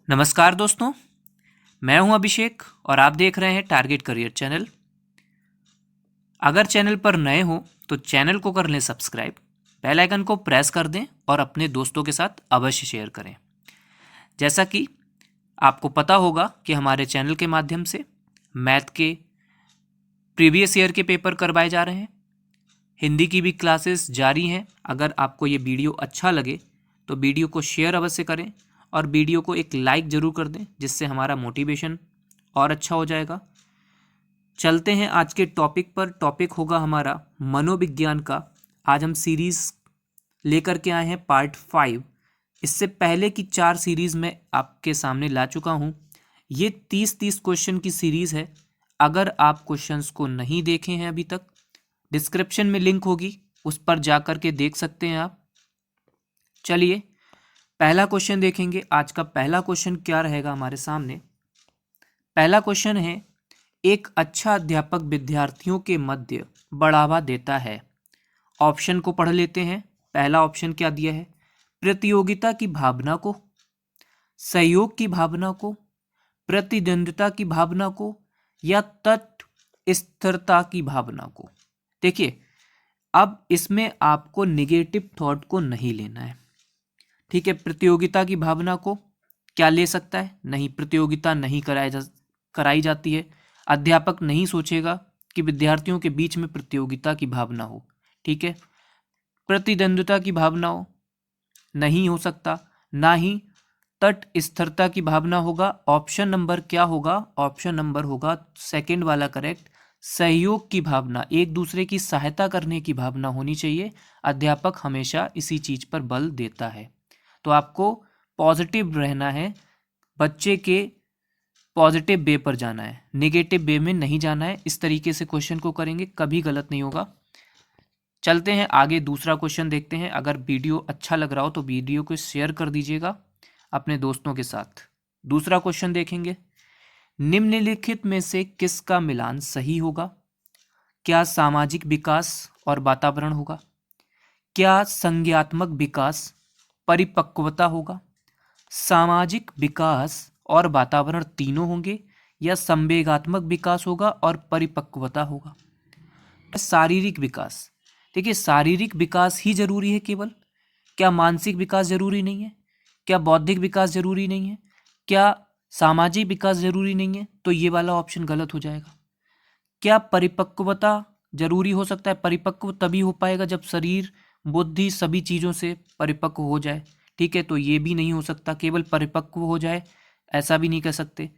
नमस्कार दोस्तों, मैं हूं अभिषेक और आप देख रहे हैं टारगेट करियर चैनल। अगर चैनल पर नए हो तो चैनल को कर लें सब्सक्राइब, बेल आइकन को प्रेस कर दें और अपने दोस्तों के साथ अवश्य शेयर करें। जैसा कि आपको पता होगा कि हमारे चैनल के माध्यम से मैथ के प्रीवियस ईयर के पेपर करवाए जा रहे हैं, हिंदी की भी क्लासेस जारी हैं। अगर आपको ये वीडियो अच्छा लगे तो वीडियो को शेयर अवश्य करें और वीडियो को एक लाइक ज़रूर कर दें, जिससे हमारा मोटिवेशन और अच्छा हो जाएगा। चलते हैं आज के टॉपिक पर। टॉपिक होगा हमारा मनोविज्ञान का। आज हम सीरीज़ लेकर के आए हैं पार्ट 5। इससे पहले की 4 सीरीज़ में आपके सामने ला चुका हूँ। ये 30-30 क्वेश्चन की सीरीज़ है। अगर आप क्वेश्चंस को नहीं देखे हैं अभी तक, डिस्क्रिप्शन में लिंक होगी, उस पर जा कर के देख सकते हैं आप। चलिए पहला क्वेश्चन देखेंगे। आज का पहला क्वेश्चन क्या रहेगा हमारे सामने। पहला क्वेश्चन है, एक अच्छा अध्यापक विद्यार्थियों के मध्य बढ़ावा देता है। ऑप्शन को पढ़ लेते हैं। पहला ऑप्शन क्या दिया है? प्रतियोगिता की भावना को, सहयोग की भावना को, प्रतिद्वंद्विता की भावना को, या तट स्थिरता की भावना को। देखिए, अब इसमें आपको निगेटिव थॉट को नहीं लेना है, ठीक है। प्रतियोगिता की भावना को क्या ले सकता है? नहीं, प्रतियोगिता नहीं कराई जाती है। अध्यापक नहीं सोचेगा कि विद्यार्थियों के बीच में प्रतियोगिता की भावना हो, ठीक है। प्रतिद्वंद्विता की भावना हो, नहीं हो सकता। ना ही तट स्थिरता की भावना होगा। ऑप्शन नंबर क्या होगा? ऑप्शन नंबर होगा सेकंड वाला करेक्ट। सहयोग की भावना, एक दूसरे की सहायता करने की भावना होनी चाहिए। अध्यापक हमेशा इसी चीज पर बल देता है। तो आपको पॉजिटिव रहना है, बच्चे के पॉजिटिव वे पर जाना है, नेगेटिव वे में नहीं जाना है। इस तरीके से क्वेश्चन को करेंगे, कभी गलत नहीं होगा। चलते हैं आगे, दूसरा क्वेश्चन देखते हैं। अगर वीडियो अच्छा लग रहा हो तो वीडियो को शेयर कर दीजिएगा अपने दोस्तों के साथ। दूसरा क्वेश्चन देखेंगे, निम्नलिखित में से किसका मिलान सही होगा? क्या सामाजिक विकास और वातावरण होगा? क्या संज्ञात्मक विकास परिपक्वता होगा? सामाजिक विकास और वातावरण तीनों होंगे, या संवेगात्मक विकास होगा और परिपक्वता होगा? शारीरिक विकास। देखिए, शारीरिक विकास ही जरूरी है केवल? क्या मानसिक विकास जरूरी नहीं है? क्या बौद्धिक विकास जरूरी नहीं है? क्या सामाजिक विकास जरूरी नहीं है? तो ये वाला ऑप्शन गलत हो जाएगा। क्या परिपक्वता जरूरी हो सकता है? परिपक्व तभी हो पाएगा जब शरीर, बुद्धि सभी चीज़ों से परिपक्व हो जाए, ठीक है। तो ये भी नहीं हो सकता केवल परिपक्व हो जाए, ऐसा भी नहीं कह सकते।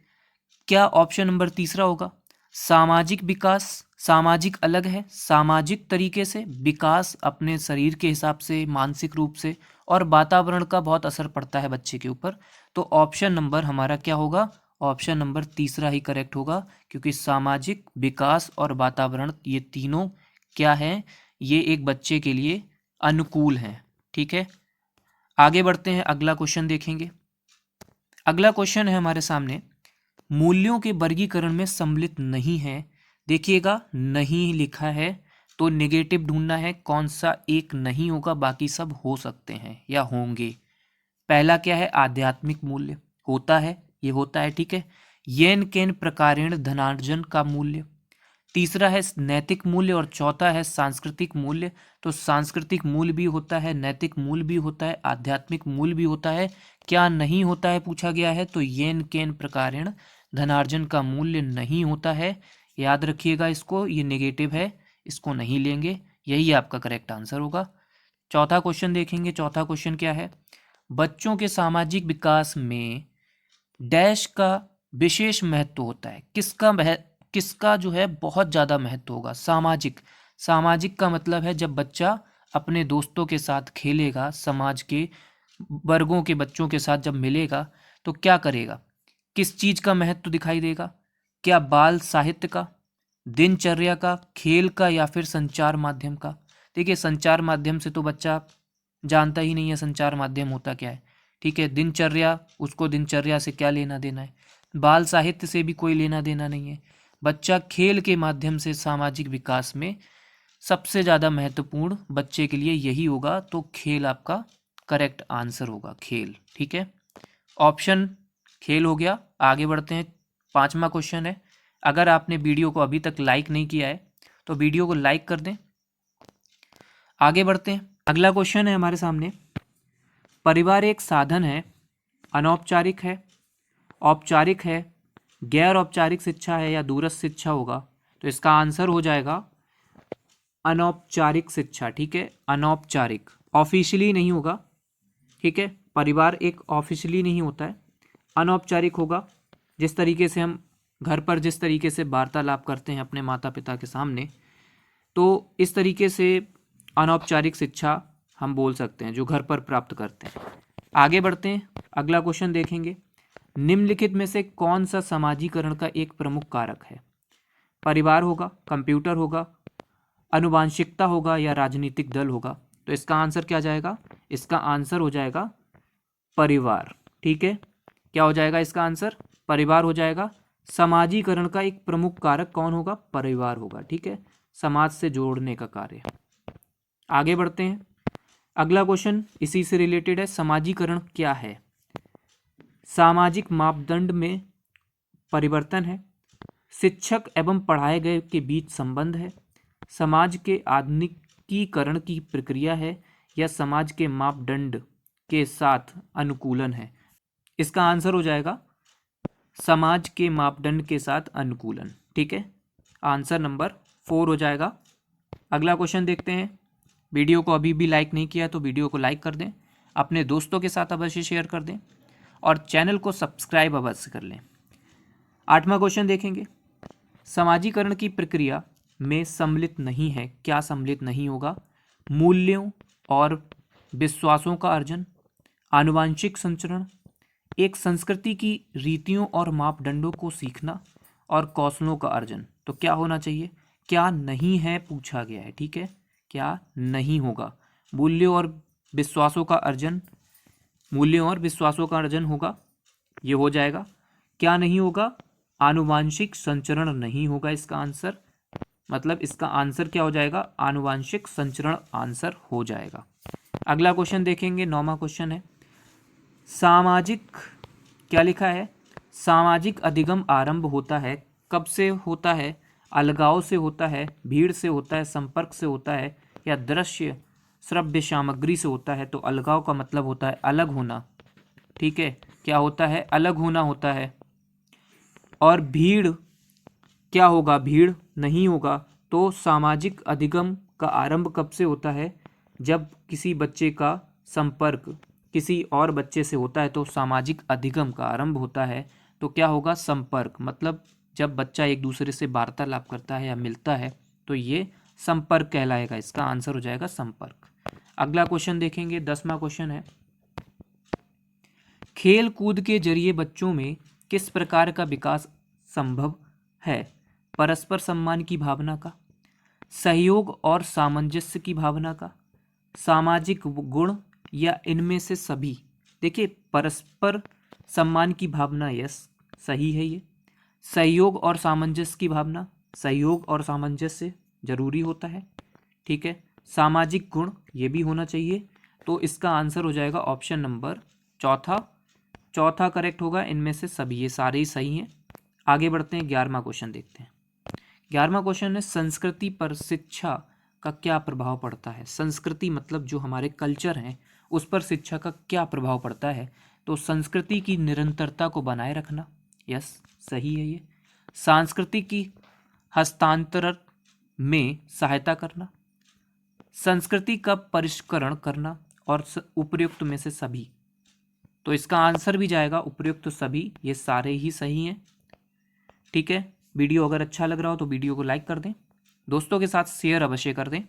क्या ऑप्शन नंबर तीसरा होगा? सामाजिक विकास। सामाजिक अलग है, सामाजिक तरीके से विकास अपने शरीर के हिसाब से, मानसिक रूप से, और वातावरण का बहुत असर पड़ता है बच्चे के ऊपर। तो ऑप्शन नंबर हमारा क्या होगा? ऑप्शन नंबर तीसरा ही करेक्ट होगा, क्योंकि सामाजिक विकास और वातावरण ये तीनों क्या है? ये एक बच्चे के लिए अनुकूल हैं, ठीक है। आगे बढ़ते हैं, अगला क्वेश्चन देखेंगे। अगला क्वेश्चन है हमारे सामने, मूल्यों के वर्गीकरण में सम्मिलित नहीं है। देखिएगा, नहीं लिखा है तो नेगेटिव ढूंढना है, कौन सा एक नहीं होगा, बाकी सब हो सकते हैं या होंगे। पहला क्या है? आध्यात्मिक मूल्य होता है, ये होता है, ठीक है। येन केन प्रकारेण धनार्जन का मूल्य। तीसरा है नैतिक मूल्य और चौथा है सांस्कृतिक मूल्य। तो सांस्कृतिक मूल्य भी होता है, नैतिक मूल्य भी होता है, आध्यात्मिक मूल्य भी होता है। क्या नहीं होता है पूछा गया है, तो येन केन प्रकारेण धनार्जन का मूल्य नहीं होता है। याद रखिएगा इसको, ये नेगेटिव है, इसको नहीं लेंगे, यही आपका करेक्ट आंसर होगा। चौथा क्वेश्चन देखेंगे। चौथा क्वेश्चन क्या है? बच्चों के सामाजिक विकास में डैश का विशेष महत्व होता है। किसका जो है बहुत ज़्यादा महत्व होगा? सामाजिक। सामाजिक का मतलब है जब बच्चा अपने दोस्तों के साथ खेलेगा, समाज के वर्गों के बच्चों के साथ जब मिलेगा तो क्या करेगा? किस चीज़ का महत्व दिखाई देगा? क्या बाल साहित्य का, दिनचर्या का, खेल का, या फिर संचार माध्यम का? देखिए, संचार माध्यम से तो बच्चा जानता ही नहीं है संचार माध्यम होता क्या है, ठीक है। दिनचर्या, उसको दिनचर्या से क्या लेना देना है? बाल साहित्य से भी कोई लेना देना नहीं है। बच्चा खेल के माध्यम से सामाजिक विकास में सबसे ज़्यादा महत्वपूर्ण बच्चे के लिए यही होगा। तो खेल आपका करेक्ट आंसर होगा, खेल, ठीक है। ऑप्शन खेल हो गया। आगे बढ़ते हैं। 5वां क्वेश्चन है, अगर आपने वीडियो को अभी तक लाइक नहीं किया है तो वीडियो को लाइक कर दें। आगे बढ़ते हैं। अगला क्वेश्चन है हमारे सामने, परिवार एक साधन है, अनौपचारिक है, औपचारिक है, गैर औपचारिक शिक्षा है या दूरस्थ शिक्षा होगा? तो इसका आंसर हो जाएगा अनौपचारिक शिक्षा। ठीक है, अनौपचारिक, ऑफिशियली नहीं होगा। ठीक है, परिवार एक ऑफिशियली नहीं होता है, अनौपचारिक होगा। जिस तरीके से हम घर पर जिस तरीके से वार्तालाप करते हैं अपने माता पिता के सामने, तो इस तरीके से अनौपचारिक शिक्षा हम बोल सकते हैं जो घर पर प्राप्त करते हैं। आगे बढ़ते हैं। अगला क्वेश्चन देखेंगे, निम्नलिखित में से कौन सा समाजीकरण का एक प्रमुख कारक है? परिवार होगा, कंप्यूटर होगा, आनुवांशिकता होगा या राजनीतिक दल होगा? तो इसका आंसर क्या जाएगा? इसका आंसर हो जाएगा परिवार। ठीक है, क्या हो जाएगा इसका आंसर? परिवार हो जाएगा। समाजीकरण का एक प्रमुख कारक कौन होगा? परिवार होगा। ठीक है, समाज से जोड़ने का कार्य। आगे बढ़ते हैं। अगला क्वेश्चन इसी से रिलेटेड है, समाजीकरण क्या है? सामाजिक मापदंड में परिवर्तन है, शिक्षक एवं पढ़ाए गए के बीच संबंध है, समाज के आधुनिकीकरण की प्रक्रिया है या समाज के मापदंड के साथ अनुकूलन है? इसका आंसर हो जाएगा समाज के मापदंड के साथ अनुकूलन। ठीक है, आंसर नंबर 4 हो जाएगा। अगला क्वेश्चन देखते हैं। वीडियो को अभी भी लाइक नहीं किया तो वीडियो को लाइक कर दें, अपने दोस्तों के साथ अवश्य शेयर कर दें और चैनल को सब्सक्राइब अवश्य कर लें। 8वां क्वेश्चन देखेंगे, समाजीकरण की प्रक्रिया में सम्मिलित नहीं है, क्या सम्मिलित नहीं होगा? मूल्यों और विश्वासों का अर्जन, आनुवांशिक संचरण, एक संस्कृति की रीतियों और मापदंडों को सीखना और कौशलों का अर्जन। तो क्या होना चाहिए? क्या नहीं है पूछा गया है। ठीक है, क्या नहीं होगा? मूल्यों और विश्वासों का अर्जन, मूल्यों और विश्वासों का अर्जन होगा, ये हो जाएगा। क्या नहीं होगा? आनुवांशिक संचरण नहीं होगा इसका आंसर, मतलब इसका आंसर क्या हो जाएगा? आनुवांशिक संचरण आंसर हो जाएगा। अगला क्वेश्चन देखेंगे, 9वां क्वेश्चन है, सामाजिक, क्या लिखा है? सामाजिक अधिगम आरंभ होता है, कब से होता है? अलगाव से होता है, भीड़ से होता है, संपर्क से होता है या दृश्य श्रव्य सामग्री से होता है? तो अलगाव का मतलब होता है अलग होना। ठीक है, क्या होता है? अलग होना होता है। और भीड़ क्या होगा? भीड़ नहीं होगा। तो सामाजिक अधिगम का आरंभ कब से होता है? जब किसी बच्चे का संपर्क किसी और बच्चे से होता है तो सामाजिक अधिगम का आरंभ होता है। तो क्या होगा? संपर्क, मतलब जब बच्चा एक दूसरे से वार्तालाप करता है या मिलता है तो ये संपर्क कहलाएगा। इसका आंसर हो जाएगा संपर्क। अगला क्वेश्चन देखेंगे, 10वां क्वेश्चन है, खेल कूद के जरिए बच्चों में किस प्रकार का विकास संभव है? परस्पर सम्मान की भावना का, सहयोग और सामंजस्य की भावना का, सामाजिक गुण या इनमें से सभी? देखिए, परस्पर सम्मान की भावना, यस सही है ये। सहयोग और सामंजस्य की भावना, सहयोग और सामंजस्य जरूरी होता है। ठीक है, सामाजिक गुण ये भी होना चाहिए। तो इसका आंसर हो जाएगा ऑप्शन नंबर चौथा करेक्ट होगा, इनमें से सभी, ये सारे ही सही हैं। आगे बढ़ते हैं, 11वां क्वेश्चन देखते हैं। 11वां क्वेश्चन है, संस्कृति पर शिक्षा का क्या प्रभाव पड़ता है? संस्कृति मतलब जो हमारे कल्चर हैं उस पर शिक्षा का क्या प्रभाव पड़ता है? तो संस्कृति की निरंतरता को बनाए रखना, यस सही है ये। सांस्कृतिक की हस्तांतरण में सहायता करना, संस्कृति का परिष्करण करना और उपयुक्त में से सभी। तो इसका आंसर भी जाएगा उपयुक्त सभी, ये सारे ही सही हैं। ठीक है, वीडियो अगर अच्छा लग रहा हो तो वीडियो को लाइक कर दें, दोस्तों के साथ शेयर अवश्य कर दें।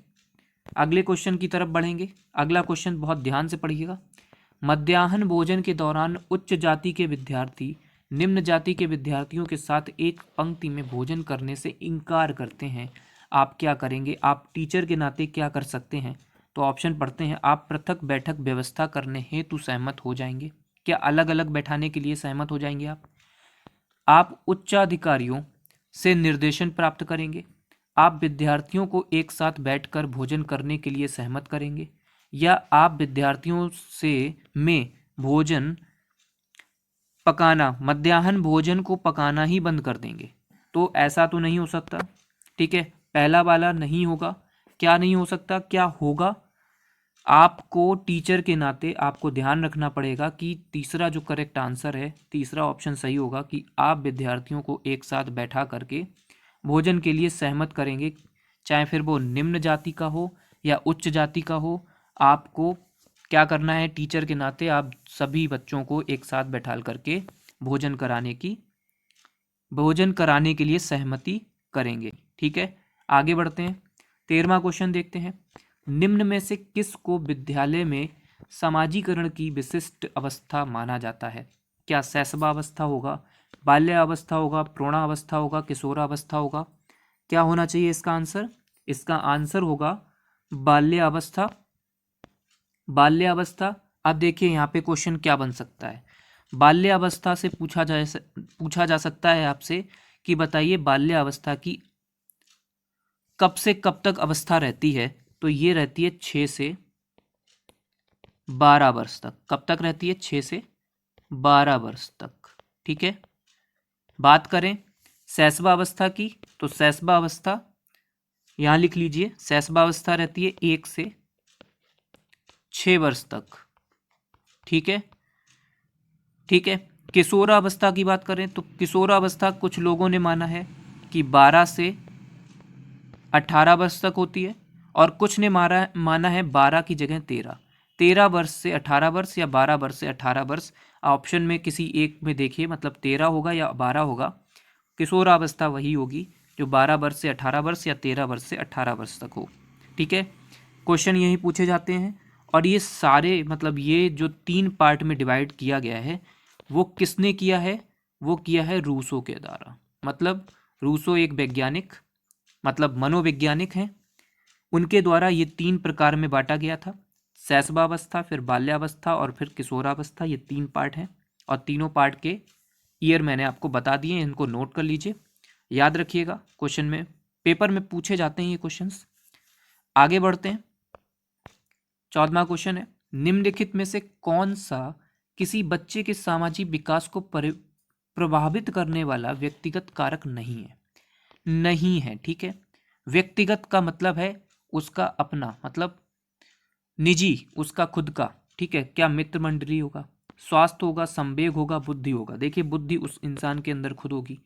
अगले क्वेश्चन की तरफ बढ़ेंगे। अगला क्वेश्चन बहुत ध्यान से पढ़िएगा। मध्याह्न भोजन के दौरान उच्च जाति के विद्यार्थी निम्न जाति के विद्यार्थियों के साथ एक पंक्ति में भोजन करने से इनकार करते हैं, आप क्या करेंगे? आप टीचर के नाते क्या कर सकते हैं? तो ऑप्शन पढ़ते हैं, आप पृथक बैठक व्यवस्था करने हेतु सहमत हो जाएंगे। क्या अलग अलग बैठाने के लिए सहमत हो जाएंगे आप उच्चाधिकारियों से निर्देशन प्राप्त करेंगे, आप विद्यार्थियों को एक साथ बैठकर भोजन करने के लिए सहमत करेंगे, या आप विद्यार्थियों से में भोजन पकाना, मध्याह्न भोजन को पकाना ही बंद कर देंगे, तो ऐसा तो नहीं हो सकता। ठीक है, पहला वाला नहीं होगा। क्या नहीं हो सकता, क्या होगा? आपको टीचर के नाते आपको ध्यान रखना पड़ेगा कि तीसरा जो करेक्ट आंसर है, तीसरा ऑप्शन सही होगा कि आप विद्यार्थियों को एक साथ बैठा करके भोजन के लिए सहमत करेंगे, चाहे फिर वो निम्न जाति का हो या उच्च जाति का हो। आपको क्या करना है, टीचर के नाते आप सभी बच्चों को एक साथ बैठाल करके भोजन कराने के लिए सहमति करेंगे। ठीक है, आगे बढ़ते हैं। 13वां क्वेश्चन देखते हैं। निम्न में से किस को विद्यालय में समाजीकरण की विशिष्ट अवस्था माना जाता है? क्या शैशवावस्था होगा, बाल्यावस्था होगा, प्रौढ़ावस्था होगा, किशोरावस्था होगा? क्या होना चाहिए इसका आंसर? इसका आंसर होगा बाल्यावस्था। बाल्यावस्था। अब देखिए यहाँ पे क्वेश्चन क्या बन सकता है। बाल्यावस्था से पूछा जा सकता है आपसे कि बताइए बाल्यावस्था की कब से कब तक अवस्था रहती है? तो ये रहती है 6 से 12 वर्ष तक। कब तक रहती है? 6 से 12 वर्ष तक। ठीक है, बात करें शैशवावस्था की, तो शैशवावस्था यहाँ लिख लीजिए, शैशवावस्था रहती है 1 से 6 वर्ष तक। ठीक है, ठीक है। किशोरावस्था की बात करें तो किशोरावस्था कुछ लोगों ने माना है कि 12 से 18 वर्ष तक होती है, और कुछ ने माना है 12 की जगह 13 वर्ष से 18 वर्ष या 12 वर्ष से 18 वर्ष। ऑप्शन में किसी एक में देखिए, मतलब 13 होगा या 12 होगा। किशोरावस्था वही होगी जो 12 वर्ष से 18 वर्ष या 13 वर्ष से 18 वर्ष तक हो। ठीक है, क्वेश्चन यही पूछे जाते हैं। और ये सारे मतलब ये जो 3 पार्ट में डिवाइड किया गया है, वो किसने किया है? वो किया है रूसो के द्वारा। मतलब रूसो एक वैज्ञानिक, मतलब मनोवैज्ञानिक हैं, उनके द्वारा ये 3 प्रकार में बांटा गया था। शैशवावस्था, फिर बाल्यावस्था और फिर किशोरावस्था। ये 3 पार्ट हैं, और तीनों पार्ट के ईयर मैंने आपको बता दिए, इनको नोट कर लीजिए, याद रखिएगा। क्वेश्चन में, पेपर में पूछे जाते हैं ये क्वेश्चंस। आगे बढ़ते हैं। 14वां क्वेश्चन है, निम्नलिखित में से कौन सा किसी बच्चे के सामाजिक विकास को प्रभावित करने वाला व्यक्तिगत कारक नहीं है? नहीं है। ठीक है, व्यक्तिगत का मतलब है उसका अपना, मतलब निजी, उसका खुद का। ठीक है, क्या मित्र मंडली होगा, स्वास्थ्य होगा, संवेग होगा, बुद्धि होगा? देखिए बुद्धि उस इंसान के अंदर खुद होगी,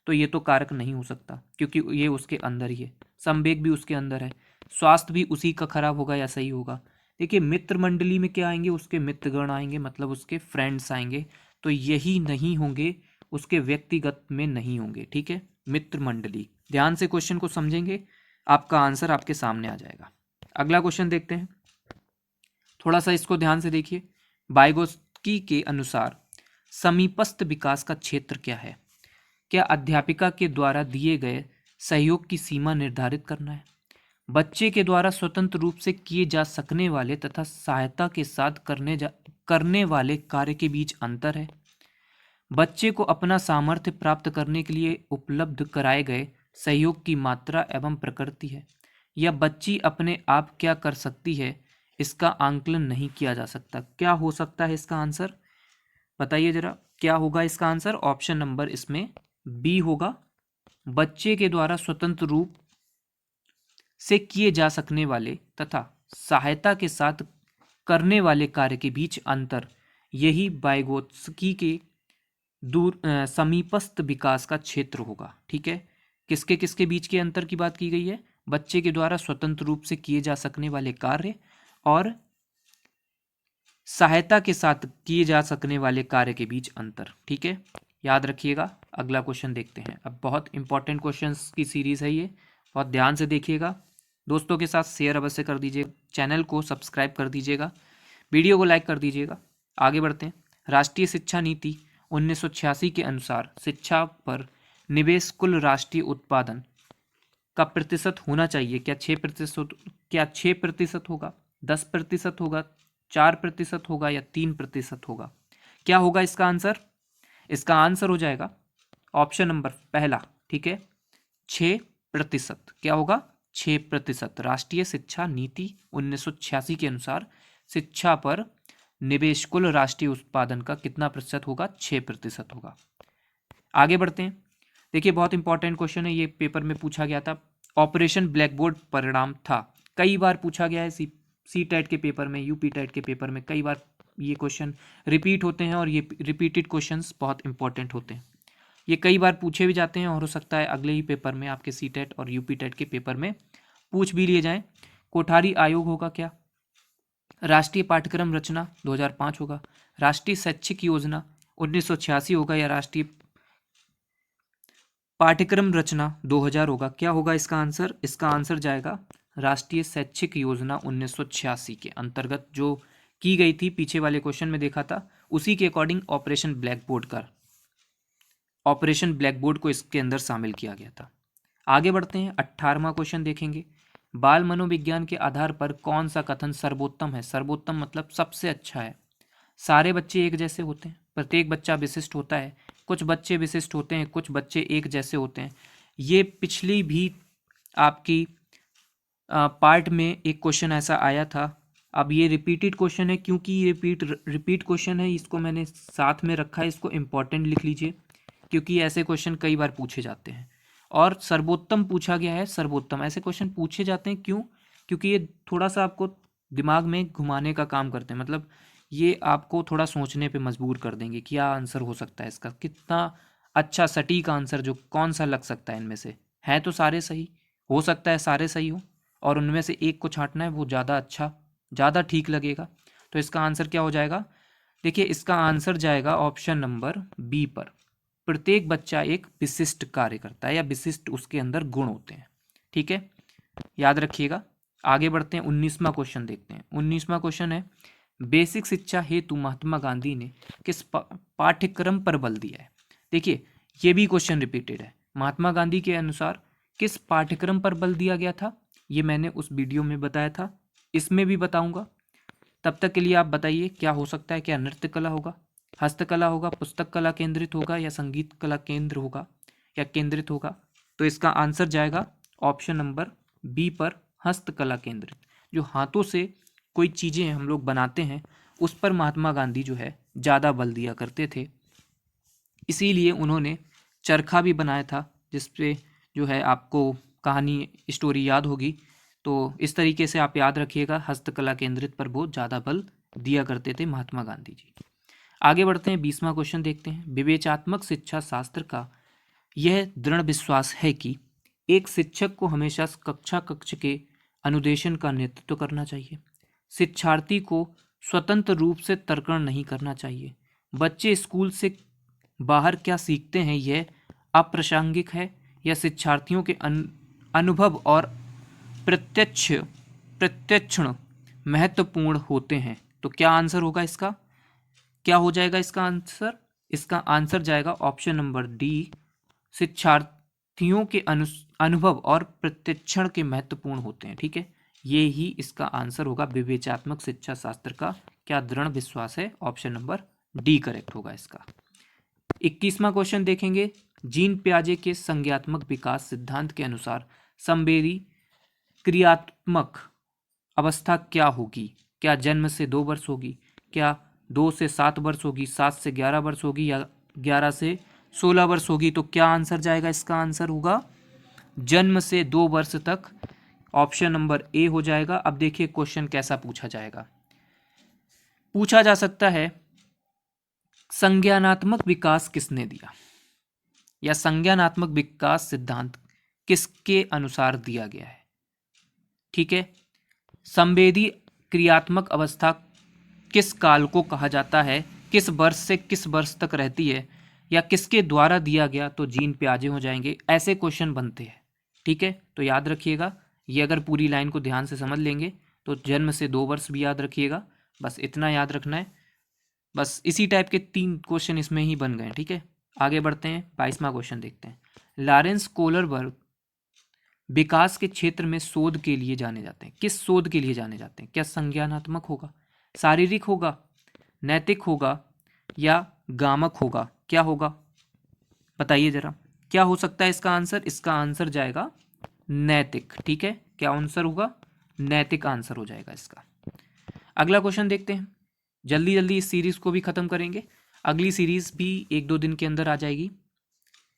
तो ये तो कारक नहीं हो सकता, क्योंकि ये उसके अंदर ही है। संवेग भी उसके अंदर है, स्वास्थ्य भी उसी का खराब होगा या सही होगा? देखिए मित्र मंडली में क्या आएंगे? उसके मित्रगण आएंगे, मतलब उसके फ्रेंड्स आएंगे, तो यही नहीं होंगे, उसके व्यक्तिगत में नहीं होंगे। ठीक है, मित्र मंडली। ध्यान से क्वेश्चन को समझेंगे, आपका आंसर आपके सामने आ जाएगा। अगला क्वेश्चन देखते हैं, थोड़ा सा इसको ध्यान से देखिए। वाइगोत्स्की के अनुसार समीपस्थ विकास का क्षेत्र क्या है? क्या अध्यापिका के द्वारा दिए गए सहयोग की सीमा निर्धारित करना है? बच्चे के द्वारा स्वतंत्र रूप से किए जा सकने वाले तथा सहायता के साथ करने वाले कार्य के बीच अंतर है? बच्चे को अपना सामर्थ्य प्राप्त करने के लिए उपलब्ध कराए गए सहयोग की मात्रा एवं प्रकृति है? या बच्ची अपने आप क्या कर सकती है, इसका आंकलन नहीं किया जा सकता? क्या हो सकता है इसका आंसर? बताइए जरा, क्या होगा इसका आंसर? ऑप्शन नंबर इसमें बी होगा। बच्चे के द्वारा स्वतंत्र रूप से किए जा सकने वाले तथा सहायता के साथ करने वाले कार्य के बीच अंतर, यही वाइगोत्स्की के समीपस्थ विकास का क्षेत्र होगा। ठीक है, किसके किसके बीच के अंतर की बात की गई है? बच्चे के द्वारा स्वतंत्र रूप से किए जा सकने वाले कार्य और सहायता के साथ किए जा सकने वाले कार्य के बीच अंतर। ठीक है, याद रखिएगा। अगला क्वेश्चन देखते हैं। अब बहुत इंपॉर्टेंट क्वेश्चंस की सीरीज है ये, बहुत ध्यान से देखिएगा। दोस्तों के साथ शेयर अवश्य कर दीजिए, चैनल को सब्सक्राइब कर दीजिएगा, वीडियो को लाइक कर दीजिएगा। आगे बढ़ते हैं। राष्ट्रीय शिक्षा नीति 1986 के अनुसार शिक्षा पर निवेश कुल राष्ट्रीय उत्पादन का प्रतिशत होना चाहिए। क्या 6% होगा, 10% होगा, 4% होगा या 3% होगा? क्या होगा इसका आंसर? इसका आंसर हो जाएगा ऑप्शन नंबर पहला। ठीक है, 6%। क्या होगा? 6%। राष्ट्रीय शिक्षा नीति 1986 के अनुसार शिक्षा पर निवेश कुल राष्ट्रीय उत्पादन का कितना प्रतिशत होगा? 6% होगा। आगे बढ़ते हैं। देखिए बहुत इंपॉर्टेंट क्वेश्चन है, ये पेपर में पूछा गया था। ऑपरेशन ब्लैकबोर्ड परिणाम था, कई बार पूछा गया है सी टेट के पेपर में, यूपी टेट के पेपर में कई बार ये क्वेश्चन रिपीट होते हैं और ये रिपीटेड क्वेश्चंस बहुत इंपॉर्टेंट होते हैं। ये कई बार पूछे भी जाते हैं और हो सकता है अगले ही पेपर में आपके सी टेट और यूपी टेट के पेपर में पूछ भी लिए जाएं। कोठारी आयोग होगा क्या? राष्ट्रीय पाठ्यक्रम रचना 2005 होगा। राष्ट्रीय शैक्षिक योजना 1986 होगा या राष्ट्रीय पाठ्यक्रम रचना 2000 होगा? क्या होगा इसका आंसर? इसका आंसर जाएगा राष्ट्रीय शैक्षिक योजना 1986 के अंतर्गत जो की गई थी, पीछे वाले क्वेश्चन में देखा था, उसी के अकॉर्डिंग ऑपरेशन ब्लैकबोर्ड को इसके अंदर शामिल किया गया था। आगे बढ़ते हैं, 18वां क्वेश्चन देखेंगे। बाल मनोविज्ञान के आधार पर कौन सा कथन सर्वोत्तम है? सर्वोत्तम मतलब सबसे अच्छा है। सारे बच्चे एक जैसे होते हैं, प्रत्येक बच्चा विशिष्ट होता है, कुछ बच्चे विशिष्ट होते हैं, कुछ बच्चे एक जैसे होते हैं। ये पिछली भी आपकी पार्ट में एक क्वेश्चन ऐसा आया था। अब ये रिपीटेड क्वेश्चन है, क्योंकि ये रिपीट क्वेश्चन है, इसको मैंने साथ में रखा है, इसको इम्पोर्टेंट लिख लीजिए क्योंकि ऐसे क्वेश्चन कई बार पूछे जाते हैं। और सर्वोत्तम पूछा गया है, सर्वोत्तम ऐसे क्वेश्चन पूछे जाते हैं क्यों? क्योंकि ये थोड़ा सा आपको दिमाग में घुमाने का काम करते हैं, मतलब ये आपको थोड़ा सोचने पे मजबूर कर देंगे क्या आंसर हो सकता है इसका, कितना अच्छा सटीक आंसर जो कौन सा लग सकता है इनमें से। है तो सारे सही, हो सकता है सारे सही हो और उनमें से एक को छांटना है, वो ज़्यादा अच्छा, ज़्यादा ठीक लगेगा। तो इसका आंसर क्या हो जाएगा? देखिए इसका आंसर जाएगा ऑप्शन नंबर बी पर। प्रत्येक बच्चा एक विशिष्ट कार्य करता है या विशिष्ट उसके अंदर गुण होते हैं। ठीक है, याद रखिएगा। आगे बढ़ते हैं, 19वां क्वेश्चन देखते हैं। 19वां क्वेश्चन है, बेसिक शिक्षा हेतु महात्मा गांधी ने किस पाठ्यक्रम पर बल दिया है? देखिए ये भी क्वेश्चन रिपीटेड है। महात्मा गांधी के अनुसार किस पाठ्यक्रम पर बल दिया गया था? ये मैंने उस वीडियो में बताया था, इसमें भी बताऊंगा। तब तक के लिए आप बताइए क्या हो सकता है? क्या नृत्य कला होगा, हस्तकला होगा, पुस्तक कला केंद्रित होगा या संगीत कला केंद्र होगा या केंद्रित होगा? तो इसका आंसर जाएगा ऑप्शन नंबर बी पर, हस्तकला केंद्रित। जो हाथों से कोई चीज़ें हम लोग बनाते हैं उस पर महात्मा गांधी जो है ज़्यादा बल दिया करते थे, इसीलिए उन्होंने चरखा भी बनाया था, जिसपे जो है आपको कहानी स्टोरी याद होगी। तो इस तरीके से आप याद रखिएगा, हस्तकला केंद्रित पर बहुत ज़्यादा बल दिया करते थे महात्मा गांधी जी। आगे बढ़ते हैं, 20वां क्वेश्चन देखते हैं। विवेचनात्मक शिक्षा शास्त्र का यह दृढ़ विश्वास है कि एक शिक्षक को हमेशा कक्ष के अनुदेशन का नेतृत्व करना चाहिए, शिक्षार्थी को स्वतंत्र रूप से तर्कण नहीं करना चाहिए, बच्चे स्कूल से बाहर क्या सीखते हैं यह अप्रासंगिक है, या शिक्षार्थियों के अनुभव और प्रत्यक्षण महत्वपूर्ण होते हैं। तो क्या आंसर होगा इसका? क्या हो जाएगा इसका आंसर? इसका आंसर जाएगा ऑप्शन नंबर डी, शिक्षार्थियों के अनुभव और प्रत्यक्षण के महत्वपूर्ण होते हैं। ठीक है, ये ही इसका आंसर होगा। विवेचनात्मक शिक्षा शास्त्र का क्या दृढ़ विश्वास है? ऑप्शन नंबर डी करेक्ट होगा इसका। 21वां क्वेश्चन देखेंगे। जीन पियाजे के संज्ञात्मक विकास सिद्धांत के अनुसार संवेदी क्रियात्मक अवस्था क्या होगी? क्या जन्म से 2 वर्ष होगी, क्या 2 से 7 वर्ष होगी, 7 से 11 वर्ष होगी या 11 से 16 वर्ष होगी? तो क्या आंसर जाएगा? इसका आंसर होगा जन्म से 2 वर्ष तक, ऑप्शन नंबर ए हो जाएगा। अब देखिए क्वेश्चन कैसा पूछा जाएगा। पूछा जा सकता है संज्ञानात्मक विकास किसने दिया, या संज्ञानात्मक विकास सिद्धांत किसके अनुसार दिया गया है? ठीक है, संवेदी क्रियात्मक अवस्था किस काल को कहा जाता है, किस वर्ष से किस वर्ष तक रहती है, या किसके द्वारा दिया गया? तो जीन पियाजे हो जाएंगे। ऐसे क्वेश्चन बनते हैं। ठीक है, तो याद रखिएगा, ये अगर पूरी लाइन को ध्यान से समझ लेंगे तो जन्म से 2 वर्ष भी याद रखिएगा, बस इतना याद रखना है। बस इसी टाइप के 3 क्वेश्चन इसमें ही बन गए। ठीक है, आगे बढ़ते हैं, 22वां क्वेश्चन देखते हैं। लॉरेंस कोहलरबर्ग विकास के क्षेत्र में शोध के लिए जाने जाते हैं। किस शोध के लिए जाने जाते हैं? क्या संज्ञानात्मक होगा, शारीरिक होगा, नैतिक होगा या गामक होगा? क्या होगा बताइए जरा, क्या हो सकता है इसका आंसर? इसका आंसर जाएगा नैतिक। ठीक है, क्या आंसर होगा? नैतिक आंसर हो जाएगा इसका। अगला क्वेश्चन देखते हैं। जल्दी जल्दी इस सीरीज़ को भी ख़त्म करेंगे। अगली सीरीज़ भी 1-2 दिन के अंदर आ जाएगी।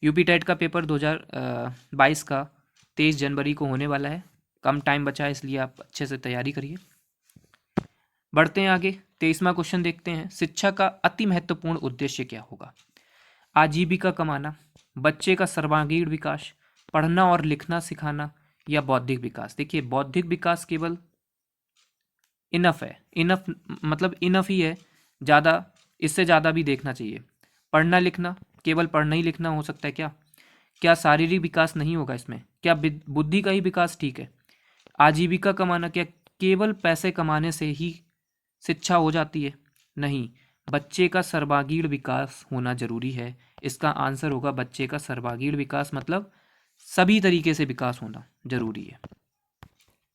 यूपी टेट का पेपर 2022 का 23 जनवरी को होने वाला है। कम टाइम बचा है, इसलिए आप अच्छे से तैयारी करिए। बढ़ते हैं आगे। 23वां क्वेश्चन देखते हैं। शिक्षा का अति महत्वपूर्ण उद्देश्य क्या होगा? आजीविका कमाना, बच्चे का सर्वांगीण विकास, पढ़ना और लिखना सिखाना, या बौद्धिक विकास। देखिए, बौद्धिक विकास केवल इनफ है, इनफ मतलब इनफ ही है, ज़्यादा इससे ज़्यादा भी देखना चाहिए। पढ़ना लिखना, केवल पढ़ना ही लिखना हो सकता है क्या? क्या शारीरिक विकास नहीं होगा इसमें? क्या बुद्धि का ही विकास ठीक है? आजीविका कमाना, क्या केवल पैसे कमाने से ही शिक्षा हो जाती है? नहीं, बच्चे का सर्वांगीण विकास होना जरूरी है। इसका आंसर होगा बच्चे का सर्वांगीण विकास, मतलब सभी तरीके से विकास होना जरूरी है।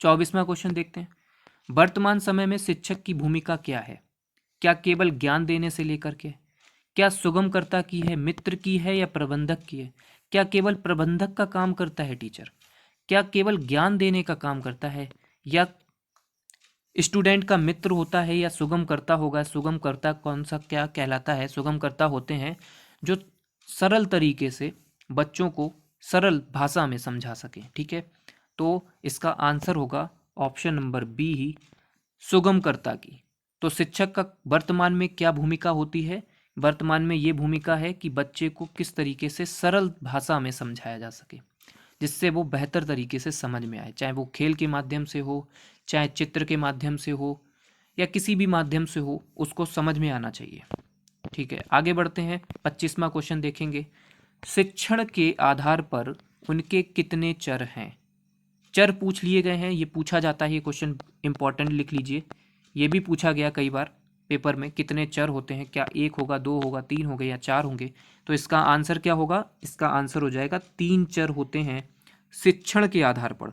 24वां क्वेश्चन देखते हैं। वर्तमान समय में शिक्षक की भूमिका क्या है? क्या केवल ज्ञान देने से लेकर के? क्या सुगमकर्ता की है, मित्र की है, या प्रबंधक की है? क्या केवल प्रबंधक का काम करता है टीचर? क्या केवल ज्ञान देने का काम करता है, या स्टूडेंट का मित्र होता है, या सुगमकर्ता होगा? सुगमकर्ता कौन सा क्या कहलाता है? सुगमकर्ता होते हैं जो सरल तरीके से बच्चों को सरल भाषा में समझा सकें। ठीक है, तो इसका आंसर होगा ऑप्शन नंबर बी ही, सुगमकर्ता की। तो शिक्षक का वर्तमान में क्या भूमिका होती है? वर्तमान में ये भूमिका है कि बच्चे को किस तरीके से सरल भाषा में समझाया जा सके, जिससे वो बेहतर तरीके से समझ में आए, चाहे वो खेल के माध्यम से हो, चाहे चित्र के माध्यम से हो, या किसी भी माध्यम से हो, उसको समझ में आना चाहिए। ठीक है, आगे बढ़ते हैं। 25वां क्वेश्चन देखेंगे। शिक्षण के आधार पर उनके कितने चर हैं? चर पूछ लिए गए हैं, ये पूछा जाता है, ये क्वेश्चन इंपॉर्टेंट लिख लीजिए। ये भी पूछा गया कई बार पेपर में, कितने चर होते हैं? क्या 1 होगा, 2 होगा, 3 होंगे, या 4 होंगे? तो इसका आंसर क्या होगा? इसका आंसर हो जाएगा 3 चर होते हैं शिक्षण के आधार पर।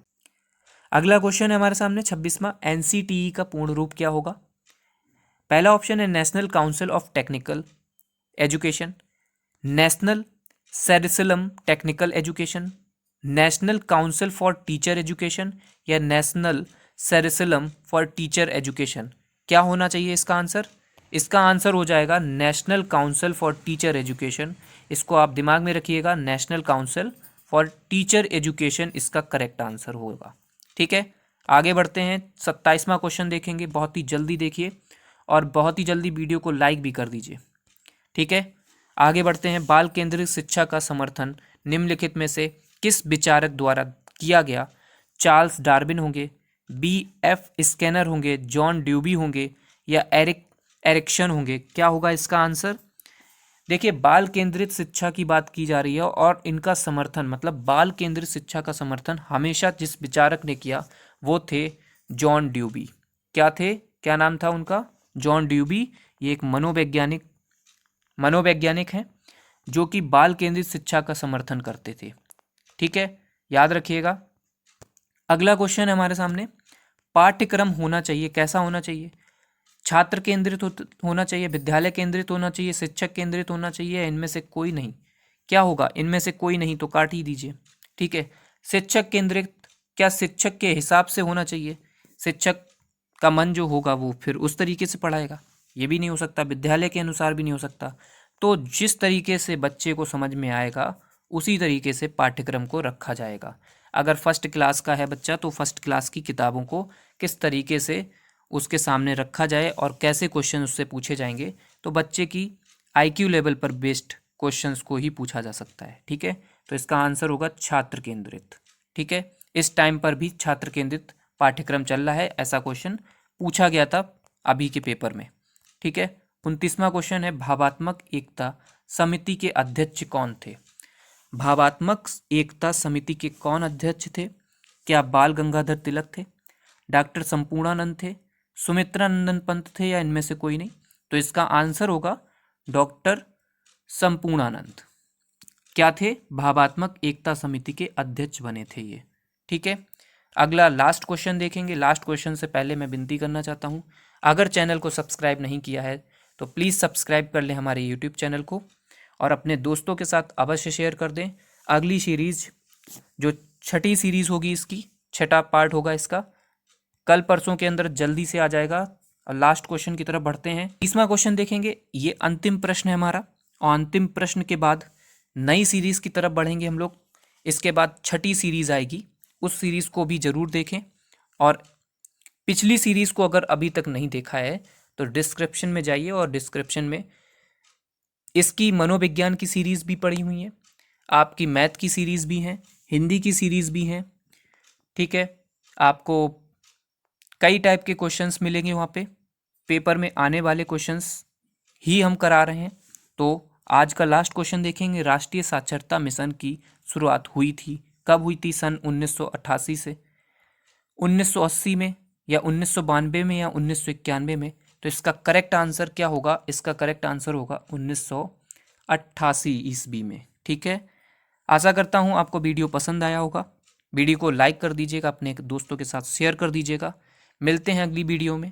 अगला क्वेश्चन है हमारे सामने 26वां। एनसीटीई का पूर्ण रूप क्या होगा? पहला ऑप्शन है National Council of Technical education, National curriculum technical education, National Council for teacher Education, या National curriculum for teacher education. क्या होना चाहिए इसका आंसर? इसका आंसर हो जाएगा National Council for teacher Education. इसको आप दिमाग में रखिएगा, National Council for teacher Education इसका करेक्ट आंसर होगा। ठीक है, आगे बढ़ते हैं। 27वां क्वेश्चन देखेंगे, बहुत ही जल्दी देखिए और बहुत ही जल्दी वीडियो को लाइक भी कर दीजिए। ठीक है, आगे बढ़ते हैं। बाल केंद्रित शिक्षा का समर्थन निम्नलिखित में से किस विचारक द्वारा किया गया? चार्ल्स डार्विन होंगे, B.F. स्किनर होंगे, जॉन ड्यूबी होंगे, या एरिक्सन होंगे? क्या होगा इसका आंसर? देखिए, बाल केंद्रित शिक्षा की बात की जा रही है और इनका समर्थन, मतलब बाल केंद्रित शिक्षा का समर्थन हमेशा जिस विचारक ने किया वो थे जॉन ड्यूबी। क्या थे, क्या नाम था उनका? जॉन ड्यूबी। ये एक मनोवैज्ञानिक हैं जो कि बाल केंद्रित शिक्षा का समर्थन करते थे। ठीक है, याद रखिएगा। अगला क्वेश्चन है हमारे सामने। पाठ्यक्रम होना चाहिए, कैसा होना चाहिए? छात्र केंद्रित होना चाहिए, विद्यालय केंद्रित होना चाहिए, शिक्षक केंद्रित होना चाहिए, इनमें से कोई नहीं? क्या होगा? इनमें से कोई नहीं, तो काट ही दीजिए। ठीक है, शिक्षक केंद्रित, क्या शिक्षक के हिसाब से होना चाहिए? शिक्षक का मन जो होगा वो फिर उस तरीके से पढ़ाएगा, ये भी नहीं हो सकता। विद्यालय के अनुसार भी नहीं हो सकता। तो जिस तरीके से बच्चे को समझ में आएगा उसी तरीके से पाठ्यक्रम को रखा जाएगा। अगर फर्स्ट क्लास का है बच्चा तो फर्स्ट क्लास की किताबों को किस तरीके से उसके सामने रखा जाए और कैसे क्वेश्चन उससे पूछे जाएंगे, तो बच्चे की IQ लेवल पर बेस्ड क्वेश्चंस को ही पूछा जा सकता है। ठीक है, तो इसका आंसर होगा छात्र केंद्रित। ठीक है, इस टाइम पर भी छात्र केंद्रित पाठ्यक्रम चल रहा है, ऐसा क्वेश्चन पूछा गया था अभी के पेपर में। ठीक है, 29वां क्वेश्चन है। भावात्मक एकता समिति के अध्यक्ष कौन थे? भावात्मक एकता समिति के कौन अध्यक्ष थे? क्या बाल गंगाधर तिलक थे, डॉक्टर संपूर्णानंद थे, सुमित्रा नंदन पंत थे, या इनमें से कोई नहीं? तो इसका आंसर होगा डॉक्टर संपूर्णानंद। क्या थे? भावात्मक एकता समिति के अध्यक्ष बने थे ये। ठीक है, अगला लास्ट क्वेश्चन देखेंगे। लास्ट क्वेश्चन से पहले मैं विनती करना चाहता हूँ, अगर चैनल को सब्सक्राइब नहीं किया है तो प्लीज़ सब्सक्राइब कर लें हमारे यूट्यूब चैनल को और अपने दोस्तों के साथ अवश्य शेयर कर दें। अगली सीरीज़ जो छठी सीरीज़ होगी, इसकी छठा पार्ट होगा इसका, कल परसों के अंदर जल्दी से आ जाएगा। और लास्ट क्वेश्चन की तरफ बढ़ते हैं। 30वां क्वेश्चन देखेंगे, ये अंतिम प्रश्न है हमारा, और अंतिम प्रश्न के बाद नई सीरीज की तरफ बढ़ेंगे हम लोग। इसके बाद छठी सीरीज आएगी, उस सीरीज को भी जरूर देखें। और पिछली सीरीज को अगर अभी तक नहीं देखा है तो डिस्क्रिप्शन में जाइए, और डिस्क्रिप्शन में इसकी मनोविज्ञान की सीरीज भी पड़ी हुई है, आपकी मैथ की सीरीज भी हैं, हिंदी की सीरीज भी हैं। ठीक है, आपको कई टाइप के क्वेश्चंस मिलेंगे वहाँ पे, पेपर में आने वाले क्वेश्चंस ही हम करा रहे हैं। तो आज का लास्ट क्वेश्चन देखेंगे, राष्ट्रीय साक्षरता मिशन की शुरुआत हुई थी, कब हुई थी? सन 1988 से, 1980 में, या 1992 में, या 1991 में? तो इसका करेक्ट आंसर क्या होगा? इसका करेक्ट आंसर होगा 1988 ईस्वी में। ठीक है, आशा करता हूँ आपको वीडियो पसंद आया होगा। वीडियो को लाइक कर दीजिएगा, अपने दोस्तों के साथ शेयर कर दीजिएगा। मिलते हैं अगली वीडियो में।